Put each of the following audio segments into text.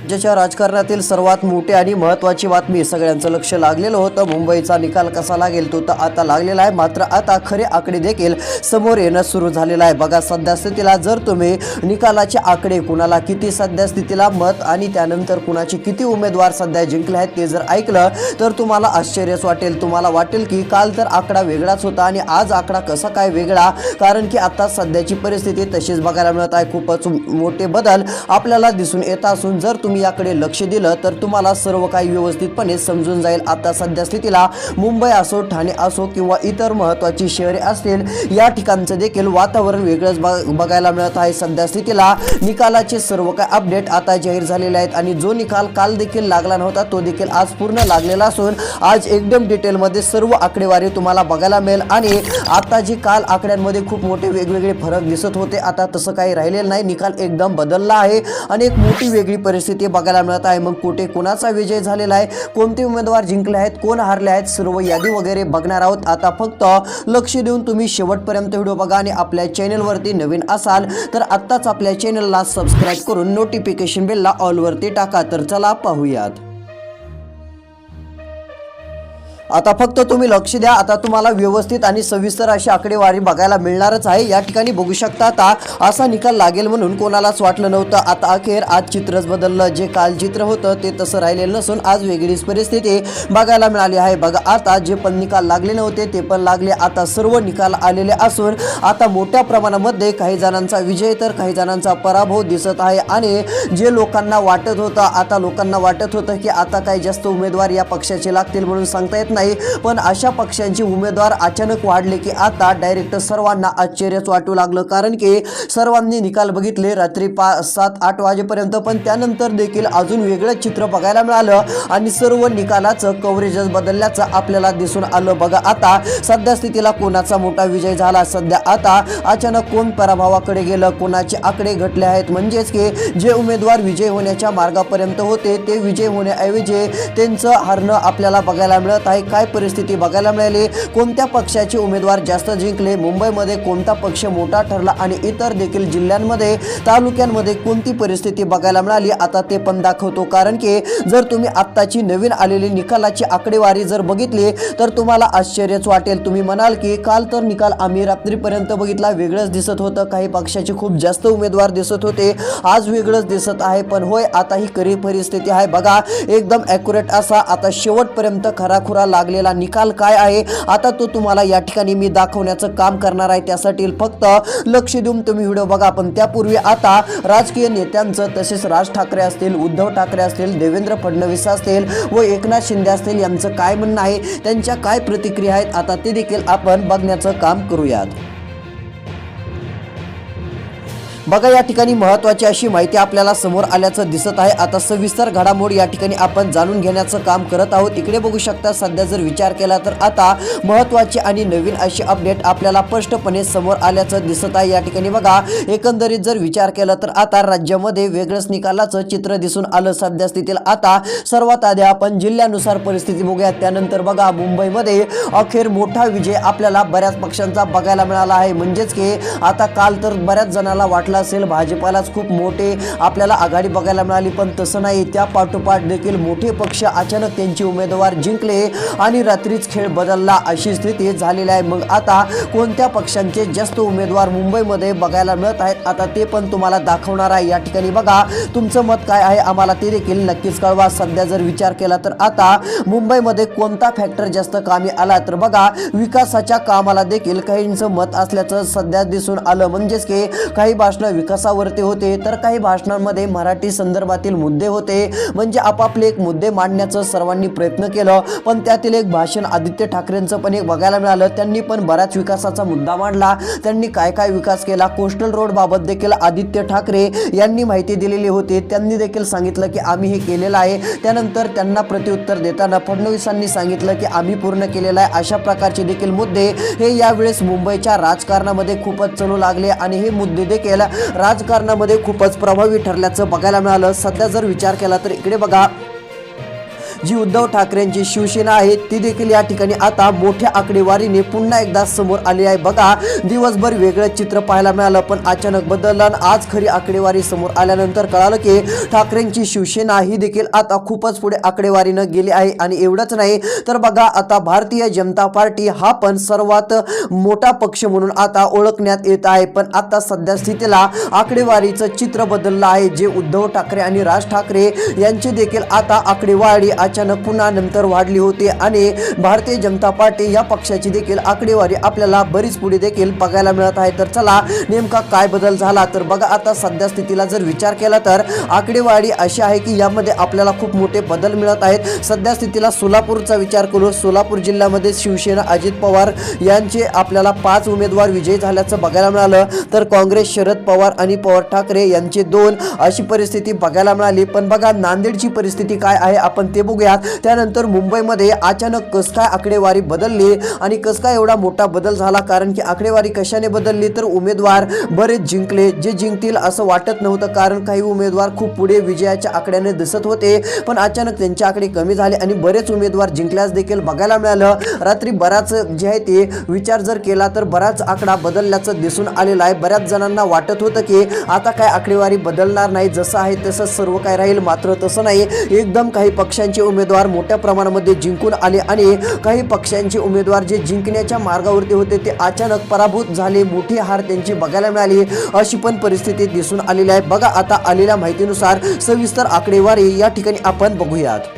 राज्याच्या राजकारणातील सर्वात मोठी आणि महत्त्वाची बातमी सगळ्यांचं लक्ष लागलेलं होतं। मुंबईचा निकाल कसा लागेल तो तर आता लागलेला आहे, मात्र आता खरे आकडे देखील समोर येणं सुरू झालेलं आहे। बघा सध्या स्थितीला जर तुम्ही निकालाचे आकडे कुणाला किती सध्या स्थितीला मत आणि त्यानंतर कुणाचे किती उमेदवार सध्या जिंकले आहेत ते जर ऐकलं तर तुम्हाला आश्चर्यच वाटेल। तुम्हाला वाटेल की काल तर आकडा वेगळाच होता आणि आज आकडा कसा काय वेगळा, कारण की आता सध्याची परिस्थिती तशीच बघायला मिळत आहे। खूपच मोठे बदल आपल्याला दिसून येत असून जर तुम्ही याकडे लक्ष दिलं तर तुम्हाला सर्व काही व्यवस्थितपणे समजून जाईल। आता सध्या स्थितीला मुंबई असो, ठाणे असो किंवा इतर महत्त्वाची शहरे असतील, या ठिकाणचं देखील वातावरण वेगळंच बघायला मिळत आहे। सध्या स्थितीला निकालाचे सर्व काही अपडेट आता जाहीर झालेले आहेत आणि जो निकाल काल देखील लागला नव्हता तो देखील आज पूर्ण लागलेला असून आज एकदम डिटेलमध्ये सर्व आकडेवारी तुम्हाला बघायला मिळेल। आणि आता जी काल आकड्यांमध्ये खूप मोठे वेगवेगळे फरक दिसत होते, आता तसं काही राहिलेलं नाही। निकाल एकदम बदलला आहे आणि एक मोठी वेगळी परिस्थिती बघायला मिळत आहे। मग कुठे कोणाचा विजय झालेला आहे, कोणते उमेदवार जिंकले आहेत, कोण हारले आहेत, सर्व यादी वगैरे बघणार आहोत। आता फक्त लक्ष देऊन तुम्ही शेवटपर्यंत व्हिडिओ बघा आणि आपल्या चॅनलवरती नवीन असाल तर आत्ताच आपल्या चॅनलला सबस्क्राइब करून नोटिफिकेशन बेलला ऑल वरती टाका। तर चला पाहूयात। आता फक्त तुम्ही लक्ष द्या, आता तुम्हाला व्यवस्थित आणि सविस्तर अशी आकडेवारी बघायला मिळणारच आहे। या ठिकाणी बघू शकता आता असा निकाल लागेल म्हणून कोणालाच वाटलं नव्हतं। आता अखेर आज चित्रच बदललं, जे काल चित्र होतं ते तसं राहिलेलं नसून आज वेगळीच परिस्थिती बघायला मिळाली आहे। बघा आता जे पण निकाल लागले नव्हते ते पण लागले, आता सर्व निकाल आलेले असून आता मोठ्या प्रमाणामध्ये काही जणांचा विजय तर काही जणांचा पराभव दिसत आहे। आणि जे लोकांना वाटत होतं, आता लोकांना वाटत होतं की आता काही जास्त उमेदवार या पक्षाचे लागतील म्हणून सांगता येत नाही, पण अशा पक्षांची उमेदवार अचानक वाढले की आता डायरेक्ट सर्वांना आश्चर्यच वाटू लागलं, कारण की सर्वांनी निकाल बघितले रात्री 7-8 वाजेपर्यंत, पण त्यानंतर देखील अजून वेगळं चित्र बघायला मिळालं आणि सर्व निकालाचं कव्हरेजच बदलल्याचं आपल्याला दिसून आलं। बघा आता सध्या स्थितीला कोणाचा मोठा विजय झाला, सध्या आता अचानक कोण पराभवाकडे गेलं, कोणाचे आकडे घटले आहेत, म्हणजेच की जे उमेदवार विजय होण्याच्या मार्गापर्यंत होते ते विजय होण्याऐवजी त्यांचं हारणं आपल्याला बघायला मिळत आहे। काय परिस्थिती बघायला मिळाली, कोणत्या पक्षाचे उमेदवार जास्त जिंकले, मुंबईमध्ये कोणता पक्ष मोठा ठरला आणि इतर देखील जिल्ह्यांमध्ये तालुक्यांमध्ये कोणती परिस्थिती बघायला मिळाली, आता ते पण दाखवतो। कारण की जर तुम्ही आत्ताची नवीन आलेली निकालाची आकडेवारी जर बघितली तर तुम्हाला आश्चर्यच वाटेल। तुम्ही म्हणाल की काल तर निकाल आम्ही रात्रीपर्यंत बघितला, वेगळंच दिसत होतं, काही पक्षाचे खूप जास्त उमेदवार दिसत होते, आज वेगळंच दिसत आहे। पण होय, आता ही खरी परिस्थिती आहे। बघा एकदम ॲक्युरेट असा आता शेवटपर्यंत खराखुरा लागलेला निकाल काय आहे आता तो तुम्हाला या ठिकाणी मी दाखवण्याचं काम करणार आहे। त्यासाठी फक्त लक्ष देऊन तुम्ही व्हिडिओ बघा। पण त्यापूर्वी आता राजकीय नेत्यांचं, तसेच राज ठाकरे असतील, उद्धव ठाकरे असतील, देवेंद्र फडणवीस असतील व एकनाथ शिंदे असतील यांचं काय म्हणणं आहे, त्यांच्या काय प्रतिक्रिया आहेत, आता ते देखील आपण बघण्याचं काम करूयात। बघा या ठिकाणी महत्त्वाची अशी माहिती आपल्याला समोर आल्याचं दिसत आहे। आता सविस्तर घडामोड या ठिकाणी आपण जाणून घेण्याचं काम करत आहोत। इकडे बघू शकता सध्या जर विचार केला तर आता महत्त्वाची आणि नवीन अशी अपडेट आपल्याला स्पष्टपणे समोर आल्याचं दिसत आहे। या ठिकाणी बघा एकंदरीत जर विचार केला तर आता राज्यामध्ये वेगळंच निकालाचं चित्र दिसून आलं सध्या स्थितीला। आता सर्वात आधी आपण जिल्ह्यानुसार परिस्थिती बघूया, त्यानंतर बघा मुंबईमध्ये अखेर मोठा विजय आपल्याला बऱ्याच पक्षांचा बघायला मिळाला आहे। म्हणजेच की आता काल तर बऱ्याच जणांना वाटलं असेल भाजपालाच खूप मोठे आपल्याला आघाडी बघायला मिळाली, पण तसं नाही। त्या पाठोपाठ देखील मोठे पक्ष अचानक त्यांचे उमेदवार जिंकले आणि रात्रीच खेळ बदलला, अशी स्थिती झालेली आहे। मग आता कोणत्या पक्षांचे जास्त उमेदवार मुंबईमध्ये बघायला मिळत आहेत आता ते पण तुम्हाला दाखवणार आहे। या ठिकाणी बघा तुमचं मत काय आहे आम्हाला ते देखील नक्कीच कळवा। सध्या जर विचार केला तर आता मुंबईमध्ये कोणता फॅक्टर जास्त कामी आला तर बघा विकासाच्या कामाला देखील काहींचं मत असल्याचं सध्या दिसून आलं। म्हणजेच की काही भाषण विकासावरती होते तर काही भाषणांमध्ये मराठी संदर्भातील मुद्दे होते, म्हणजे आपापले एक मुद्दे मांडण्याचं सर्वांनी प्रयत्न केलं। पण त्यातील एक भाषण आदित्य ठाकरेंचं पण एक बघायला मिळालं, त्यांनी पण बराच विकासाचा मुद्दा मांडला, त्यांनी काय काय विकास केला, कोस्टल रोड बाबत देखील आदित्य ठाकरे यांनी माहिती दिलेली होती, त्यांनी देखील सांगितलं की आम्ही हे केलेलं आहे। त्यानंतर त्यांना प्रत्युत्तर देताना फडणवीसांनी सांगितलं की आम्ही पूर्ण केलेलं आहे। अशा प्रकारचे देखील मुद्दे हे यावेळेस मुंबईच्या राजकारणामध्ये खूपच चालू लागले आणि हे मुद्दे देखील राजकारणामध्ये खूपच प्रभावी ठरल्याचं बघायला मिळालं। सध्या जर विचार केला तर इकडे बघा जी उद्धव ठाकरेंची शिवसेना आहे ती देखील या ठिकाणी आता मोठ्या आकडेवारीने पुन्हा एकदा समोर आली आहे। बघा, दिवसभर वेगळं चित्र पाहायला मिळालं, पण अचानक बदललं आणि आज खरी आकडेवारी समोर आल्यानंतर कळालं की ठाकरेंची शिवसेना ही देखील आता खूपच पुढे आकडेवारीनं गेली आहे। आणि एवढंच नाही तर बघा, आता भारतीय जनता पार्टी हा पण सर्वात मोठा पक्ष म्हणून आता ओळखण्यात येत आहे। पण आता सध्या स्थितीला आकडेवारीचं चित्र बदललं आहे। जे उद्धव ठाकरे आणि राज ठाकरे यांची देखील आता आकडेवारी अचानक पुन्हा नंतर वाढली होती आणि भारतीय जनता पार्टी या पक्षाची देखील आकडेवारी आपल्याला बरीच पुढे देखील बघायला मिळत आहे। तर चला, नेमका काय बदल झाला तर बघा, आता सध्या स्थितीला जर विचार केला तर आकडेवारी अशी आहे की यामध्ये आपल्याला खूप मोठे बदल मिळत आहेत। सध्या स्थितीला सोलापूरचा विचार करू, सोलापूर जिल्ह्यामध्ये शिवसेना अजित पवार यांचे आपल्याला 5 उमेदवार विजयी झाल्याचं बघायला मिळालं, तर काँग्रेस शरद पवार आणि पवार ठाकरे यांचे 2 अशी परिस्थिती बघायला मिळाली। पण बघा, नांदेडची परिस्थिती काय आहे आपण ते बघूयात। त्यानंतर मुंबईमध्ये अचानक कस काय आकडेवारी बदलली आणि कस काय एवढा मोठा बदल झाला, कारण की आकडेवारी कशाने बदलली तर उमेदवार बरेच जिंकले, जे जिंकतील असं वाटत नव्हतं, कारण काही उमेदवार खूप पुढे विजयाच्या आकड्याने दिसत होते, पण अचानक त्यांचे आकडे कमी झाले आणि बरेच उमेदवार जिंकल्यास देखील बघायला मिळालं। रात्री बराच जे आहे ते विचार जर केला तर बराच आकडा बदलल्याचं दिसून आलेला आहे। बऱ्याच जणांना वाटत होतं की आता काय आकडेवारी बदलणार नाही, जसं आहे तसं सर्व काय राहील, मात्र तसं नाही। एकदम काही पक्षांचे उमेदवार मोठ्या प्रमाणामध्ये जिंकून आले आणि काही पक्षांचे उमेदवार जे जिंकण्याच्या मार्गावरती होते ते अचानक पराभूत झाले, मोठी हार त्यांची बघायला मिळाली, अशी पण परिस्थिती दिसून आलेली आहे। बघा, आता आलेल्या माहितीनुसार सविस्तर आकडेवारी या ठिकाणी आपण बघूयात।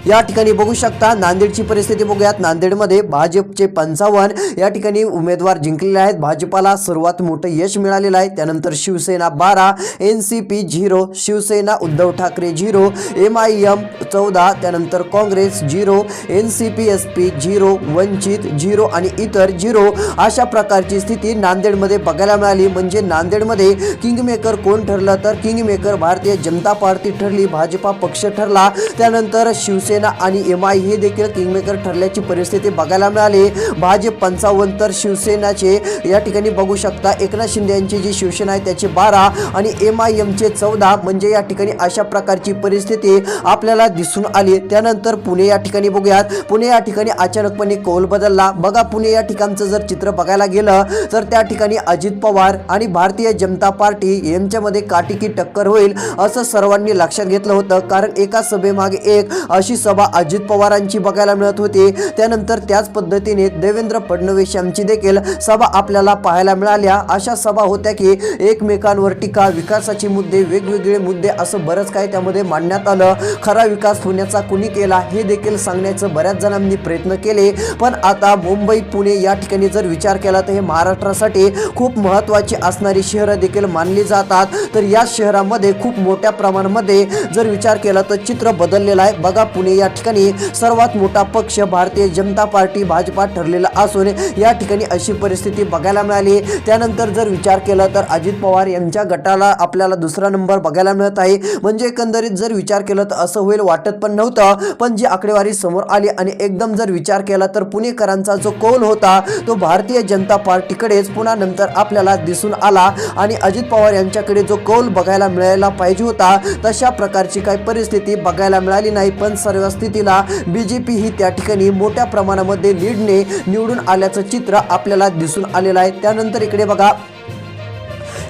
या ठिकाणी बघू शकता नांदेडची परिस्थिती बघूयात। नांदेडमध्ये भाजपचे 55 या ठिकाणी उमेदवार जिंकलेले आहेत, भाजपाला सर्वात मोठं यश मिळालेलं आहे। त्यानंतर शिवसेना 12, NCP 0, शिवसेना उद्धव ठाकरे 0, MIM 14, त्यानंतर काँग्रेस 0, NCP SP 0, वंचित 0 आणि इतर 0 अशा प्रकारची स्थिती नांदेडमध्ये बघायला मिळाली। म्हणजे नांदेडमध्ये किंगमेकर कोण ठरलं तर किंगमेकर भारतीय जनता पार्टी ठरली, भाजपा पक्ष ठरला। त्यानंतर शिवसेना आणि MI हे देखील किंगमेकर ठरल्याची परिस्थिती बघायला मिळाली। भाजप 55 तर शिवसेनाचे या ठिकाणी बघू शकता एकनाथ शिंदे यांची जी शिवसेना आहे त्याचे 12 आणि MIM चे 14, म्हणजे या ठिकाणी अशा प्रकारची परिस्थिती आपल्याला दिसून आली। त्यानंतर पुणे या ठिकाणी बघूयात। पुणे या ठिकाणी अचानकपणे कौल बदलला। बघा, पुणे या ठिकाणचं जर चित्र बघायला गेलं तर त्या ठिकाणी अजित पवार आणि भारतीय जनता पार्टी यांच्यामध्ये काटेकी टक्कर होईल असं सर्वांनी लक्षात घेतलं होतं, कारण एका सभेमागे एक अशी सभा अजित पवारांची बघायला मिळत होती। त्यानंतर त्याच पद्धतीने देवेंद्र फडणवीस यांची देखील सभा आपल्याला पाहायला मिळाल्या। अशा सभा होत्या की एकमेकांवर टीका, विकासाचे मुद्दे, वेगवेगळे मुद्दे असं बरंच काही त्यामध्ये मांडण्यात आलं। खरा विकास होण्याचा कुणी केला हे देखील सांगण्याचं बऱ्याच जणांनी प्रयत्न केले। पण आता मुंबई, पुणे या ठिकाणी जर विचार केला तर हे महाराष्ट्रासाठी खूप महत्त्वाची असणारी शहरं देखील मानली जातात। तर या शहरामध्ये खूप मोठ्या प्रमाणामध्ये जर विचार केला तर चित्र बदललेलं आहे। बघा, पुणे या ठिकाणी सर्वात मोठा पक्ष भारतीय जनता पार्टी भाजपा ठरलेला असून या ठिकाणी अशी परिस्थिती बघायला मिळाली। त्यानंतर जर विचार केला तर अजित पवार यांच्या गटाला आपल्याला दुसरा नंबर बघायला मिळत आहे। म्हणजे एकंदरीत जर विचार केला तर असं होईल वाटत पण नव्हतं, पण जी आकडेवारी समोर आली आणि एकदम जर विचार केला तर पुणेकरांचा जो कौल होता तो भारतीय जनता पार्टीकडेच पुन्हा नंतर आपल्याला दिसून आला आणि अजित पवार यांच्याकडे जो कौल बघायला मिळायला पाहिजे होता तशा प्रकारची काही परिस्थिती बघायला मिळाली नाही। पण सर्व स्थितीला BJP ही त्या ठिकाणी मोठ्या प्रमाणामध्ये लीडने निवडून आल्याचं चित्र आपल्याला दिसून आलेलं आहे। त्यानंतर इकडे बघा,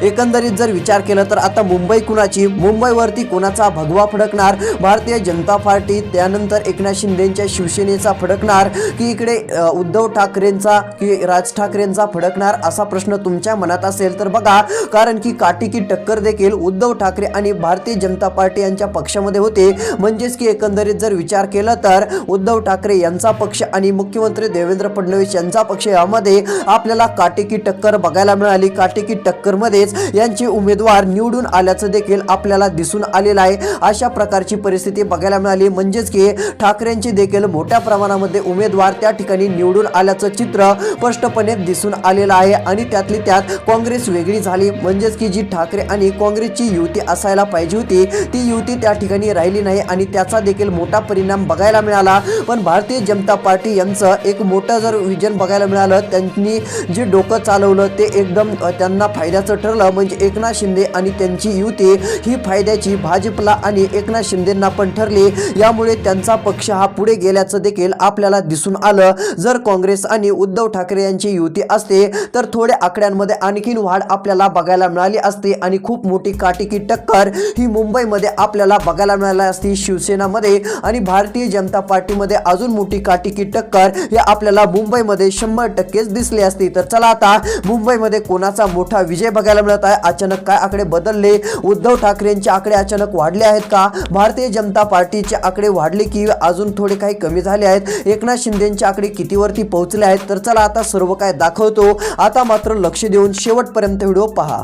एकंदरीत जर विचार केला तर आता मुंबई कुणाची, मुंबईवरती कोणाचा भगवा फडकणार, भारतीय जनता पार्टी त्यानंतर एकनाथ शिंदेच्या शिवसेनेचा फडकणार की इकडे उद्धव ठाकरेंचा की राज ठाकरेंचा फडकणार, असा प्रश्न तुमच्या मनात असेल तर बघा, कारण की काटेकी टक्कर देखील उद्धव ठाकरे आणि भारतीय जनता पार्टी यांच्या पक्षामध्ये होते। म्हणजेच की एकंदरीत जर विचार केला तर उद्धव ठाकरे यांचा पक्ष आणि मुख्यमंत्री देवेंद्र फडणवीस यांचा पक्ष यामध्ये आपल्याला काटेकी टक्कर बघायला मिळाली। काटेकी टक्करमध्ये यांचे उमेदवार निवडून आल्याचं देखील आपल्याला दिसून आलेलं आहे। अशा प्रकारची परिस्थिती बघायला मिळाली। म्हणजेच की ठाकरेंचे देखील मोठ्या प्रमाणामध्ये उमेदवार त्या ठिकाणी निवडून आल्याचं चित्र स्पष्टपणे दिसून आलेलं आहे आणि त्यातली त्यात काँग्रेस वेगळी झाली। म्हणजेच की जी ठाकरे आणि काँग्रेसची युती असायला पाहिजे होती ती युती त्या ठिकाणी राहिली नाही आणि त्याचा देखील मोठा परिणाम बघायला मिळाला। पण भारतीय जनता पार्टी यांचं एक मोठं जर विजन बघायला मिळालं, त्यांनी जे डोकं चालवलं ते एकदम त्यांना फायद्याचं ठरलं ठरलं म्हणजे एकनाथ शिंदे आणि त्यांची युती ही फायद्याची भाजपला आणि एकनाथ शिंदेंना पण ठरली। यामुळे त्यांचा पक्ष हा पुढे गेल्याचं देखील आपल्याला दिसून आलं। जर काँग्रेस आणि उद्धव ठाकरे यांची युती असते तर थोड्या आकड्यांमध्ये आणखीन वाढ आपल्याला बघायला मिळाली असती आणि खूप मोठी काटेकी टक्कर ही मुंबईमध्ये आपल्याला बघायला मिळाली असती शिवसेनामध्ये आणि भारतीय जनता पार्टीमध्ये अजून मोठी काटेकी टक्कर हे आपल्याला मुंबईमध्ये 100% दिसली असती। तर चला आता मुंबईमध्ये कोणाचा मोठा विजय बघायला मिळत आहे, अचानक काय आकडे बदलले, उद्धव ठाकरेंचे आकडे अचानक वाढले आहेत का, भारतीय जनता पार्टीचे आकडे वाढले की अजून थोडे काही कमी झाले आहेत, एकनाथ शिंदेंचे आकडे कितीवरती पोहोचले आहेत, तर चला आता सर्व काय दाखवतो। आता मात्र लक्ष देऊन शेवटपर्यंत व्हिडिओ पहा।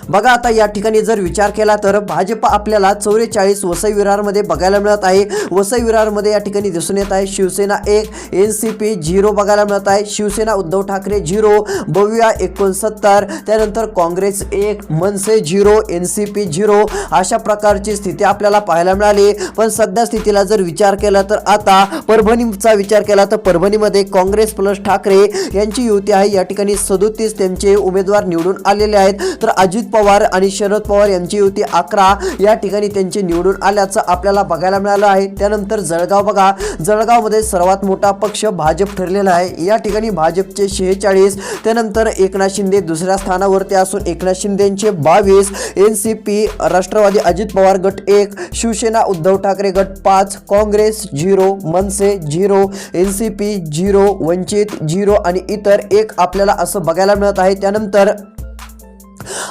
बघा आता या ठिकाणी जर विचार केला तर भाजप आपल्याला 44 वसई विरारमध्ये बघायला मिळत आहे। वसई विरारमध्ये या ठिकाणी दिसून येत आहे शिवसेना 1, एनसीपी 0 बघायला मिळत आहे, शिवसेना उद्धव ठाकरे 0, बघूया 69, त्यानंतर काँग्रेस 1, मनसे 0, एनसीपी 0 अशा प्रकारची स्थिती आपल्याला पाहायला मिळाली। पण सध्या स्थितीला जर विचार केला तर आता परभणीचा विचार केला तर परभणीमध्ये काँग्रेस प्लस ठाकरे यांची युती आहे। या ठिकाणी 37 त्यांचे उमेदवार निवडून आलेले आहेत, तर अजित पवार आणि शरद पवार यांची युती 11 या ठिकाणी त्यांचे निवडून आल्याचं आपल्याला बघायला मिळालं आहे। त्यानंतर जळगाव बघा, जळगावमध्ये सर्वात मोठा पक्ष भाजप ठरलेला आहे। या ठिकाणी भाजपचे 46, त्यानंतर एकनाथ शिंदे दुसऱ्या स्थानावरती असून एकनाथ शिंदेचे 22, एनसीपी राष्ट्रवादी अजित पवार गट 1, शिवसेना उद्धव ठाकरे गट 5, काँग्रेस 0, मनसे 0, एनसीपी 0, वंचित 0 आणि इतर 1 आपल्याला असं बघायला मिळत आहे। त्यानंतर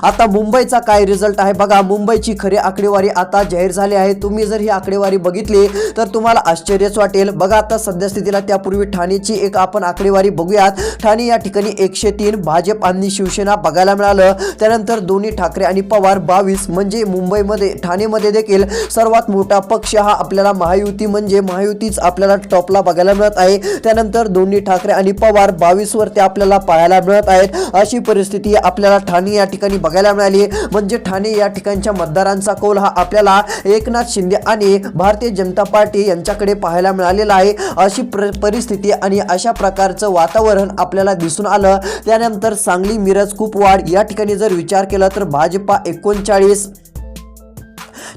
आता मुंबईचा काय रिझल्ट आहे बघा, मुंबईची खरी आकडेवारी आता जाहीर झाली आहे। तुम्ही जर ही आकडेवारी बघितली तर तुम्हाला आश्चर्यच वाटेल। बघा आता सध्या स्थितीला त्यापूर्वी ठाणेची एक आपण आकडेवारी बघूयात। ठाणे या ठिकाणी 103 भाजप आणि शिवसेना बघायला मिळालं, त्यानंतर दोन्ही ठाकरे आणि पवार 22 म्हणजे मुंबईमध्ये ठाणेमध्ये देखील सर्वात मोठा पक्ष हा आपल्याला महायुती म्हणजे महायुतीच आपल्याला टॉपला बघायला मिळत आहे। त्यानंतर दोन्ही ठाकरे आणि पवार 22 वरती आपल्याला पाहायला मिळत आहेत। अशी परिस्थिती आपल्याला ठाणे या ठिकाणी बघायला मिळाली। म्हणजे ठाणे या ठिकाणच्या मतदारांचा कौल हा आपल्याला एकनाथ शिंदे आणि भारतीय जनता पार्टी यांच्याकडे पाहायला मिळालेला आहे। अशी परिस्थिती आणि अशा प्रकारचं वातावरण आपल्याला दिसून आलं। त्यानंतर सांगली मिरज खूप वाढ या ठिकाणी जर विचार केला तर भाजपा 39,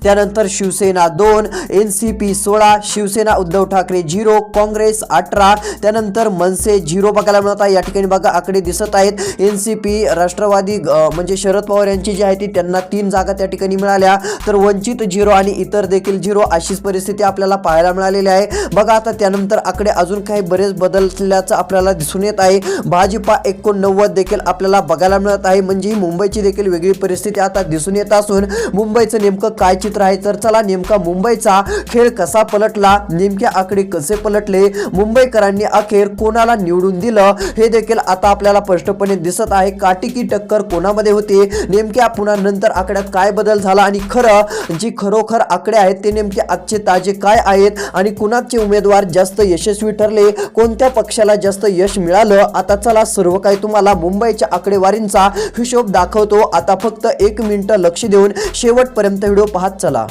त्यानंतर शिवसेना 2, एनसीपी 16, शिवसेना उद्धव ठाकरे 0, काँग्रेस 18, त्यानंतर मनसे 0 बघायला मिळत आहे। या ठिकाणी बघा आकडे दिसत आहेत, एनसीपी राष्ट्रवादी म्हणजे शरद पवार यांची जी आहे ती त्यांना 3 जागा त्या ठिकाणी मिळाल्या, तर वंचित 0 आणि इतर देखील 0 अशीच परिस्थिती आपल्याला पाहायला मिळालेली आहे। बघा आता त्यानंतर आकडे अजून काही बरेच बदलल्याचं आपल्याला दिसून येत आहे। भाजपा 89 देखील आपल्याला बघायला मिळत आहे। म्हणजे मुंबईची देखील वेगळी परिस्थिती आता दिसून येत असून मुंबईचं नेमकं काय चित्र आहे, तर चला नेमका मुंबईचा खेळ कसा पलटला, नेमके आकडे कसे पलटले, मुंबईकरांनी अखेर कोणाला निवडून दिलं हे देखील आता आपल्याला स्पष्टपणे दिसत आहे। काटेकी टक्कर कोणामध्ये होती, नेमक्या पुन्हा नंतर आकड्यात काय बदल झाला आणि खरोखर आकडे आहेत ते नेमके आजचे ताजे काय आहेत आणि कुणाचे उमेदवार जास्त यशस्वी ठरले, कोणत्या पक्षाला जास्त यश मिळालं। आता चला सर्व काही तुम्हाला मुंबईच्या आकडेवारींचा हिशोब दाखवतो। आता फक्त 1 मिनिट लक्ष देऊन शेवटपर्यंत व्हिडिओ पाहत चला।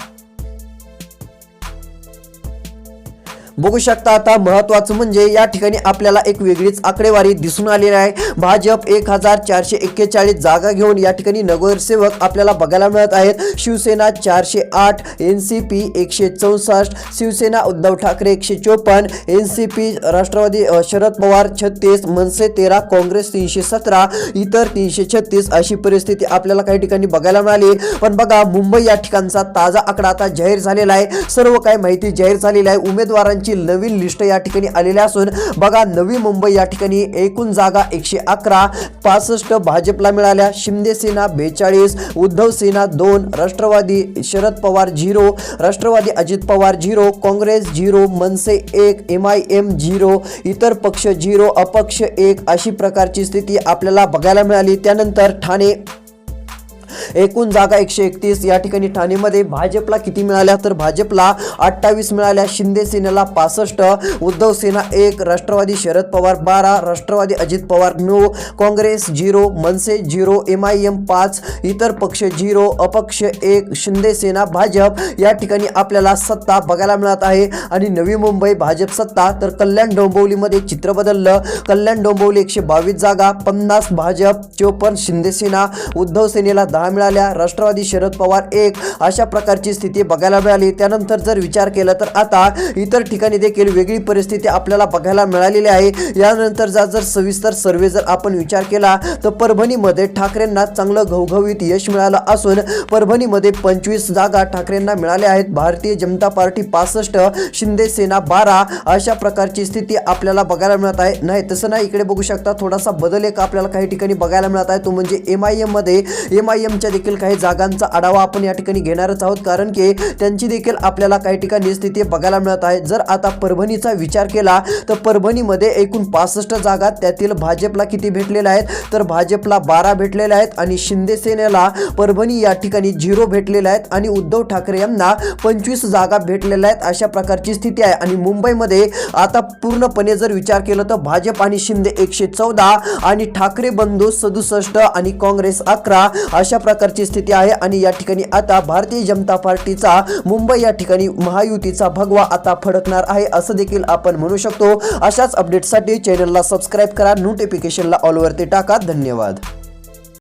बघू शकता आता महत्त्वाचं म्हणजे या ठिकाणी आपल्याला एक वेगळीच आकडेवारी दिसून आलेली आहे। भाजप 1441 जागा घेऊन या ठिकाणी नगरसेवक आपल्याला बघायला मिळत आहेत। शिवसेना 408, एनसीपी 164, शिवसेना उद्धव ठाकरे 154, एनसीपी राष्ट्रवादी शरद पवार 36, मनसे 13, काँग्रेस 317, इतर 336 अशी परिस्थिती आपल्याला काही ठिकाणी बघायला मिळाली। पण बघा मुंबई या ठिकाणचा ताजा आकडा आता जाहीर झालेला आहे, सर्व काही माहिती जाहीर झालेली आहे। उमेदवारांची नवीन लिस्ट या ठिकाणी आलेली असून बघा नवी मुंबई या ठिकाणी एकूण जागा 111, 65 भाजपला मिळाल्या, शिंदे सेना 42, उद्धव सेना 2, राष्ट्रवादी शरद पवार 0, राष्ट्रवादी अजित पवार 0, काँग्रेस 0, मनसे 1, MIM 0, इतर पक्ष 0, अपक्ष 1 अशी प्रकारची स्थिती आपल्याला बघायला मिळाली। त्यानंतर ठाणे एकूण जागा 131. या ठिकाणी ठाणेमध्ये भाजपला किती मिळाल्या तर भाजपला 28 मिळाल्या, शिंदे सेनेला 65, उद्धव सेना 1, राष्ट्रवादी शरद पवार 12, राष्ट्रवादी अजित पवार 9, काँग्रेस 0, मनसे 0, MIM 5, इतर पक्ष 0, अपक्ष 1, शिंदे सेना भाजप या ठिकाणी आपल्याला सत्ता बघायला मिळत आहे. आणि नवी मुंबई भाजप सत्ता. तर कल्याण डोंबिवलीमध्ये चित्र बदललं. कल्याण डोंबिवली 122 जागा, 50 भाजप, 54 शिंदे सेना, उद्धव सेनेला 10 मिळाल्या, राष्ट्रवादी शरद पवार 1, अशा प्रकारची स्थिती बघायला मिळाली. त्यानंतर जर विचार केला तर आता इतर ठिकाणी देखील वेगळी परिस्थिती आपल्याला बघायला मिळालेली आहे. यानंतर जर सविस्तर सर्वे जर आपण विचार केला तर परभणीमध्ये ठाकरेंना चांगलं घवघवीत यश मिळालं असून परभणीमध्ये 25 जागा ठाकरेंना मिळाल्या आहेत. भारतीय जनता पार्टी 65, शिंदे सेना 12, अशा प्रकारची स्थिती आपल्याला बघायला मिळत आहे. नाही तसं नाही, इकडे बघू शकता थोडासा बदल एक आपल्याला काही ठिकाणी बघायला मिळत आहे. तो म्हणजे MIM मध्ये MIMच्या देखील काही जागांचा आढावा आपण या ठिकाणी घेणारच आहोत, कारण की त्यांची देखील आपल्याला काही ठिकाणी स्थिती बघायला मिळत आहे. जर आता परभणीचा विचार केला तर परभणीमध्ये एकूण 65 जागा, त्यातील भाजपला किती भेटलेल्या आहेत तर भाजपला 12 भेटलेल्या आहेत आणि शिंदे सेनेला परभणी या ठिकाणी 0 भेटलेल्या आहेत आणि उद्धव ठाकरे यांना 25 जागा भेटलेल्या आहेत. अशा प्रकारची स्थिती आहे. आणि मुंबईमध्ये आता पूर्णपणे जर विचार केला तर भाजप आणि शिंदे 114 आणि ठाकरे बंधू 67 आणि काँग्रेस 11, अशा प्रकारची स्थिती आहे. आणि या ठिकाणी आता भारतीय जनता पार्टीचा मुंबई या ठिकाणी महायुतीचा भगवा आता फडकणार आहे असं देखील आपण म्हणू शकतो. अशाच अपडेटसाठी चॅनलला सबस्क्राईब करा, नोटिफिकेशनला ऑल वरती टाका. धन्यवाद.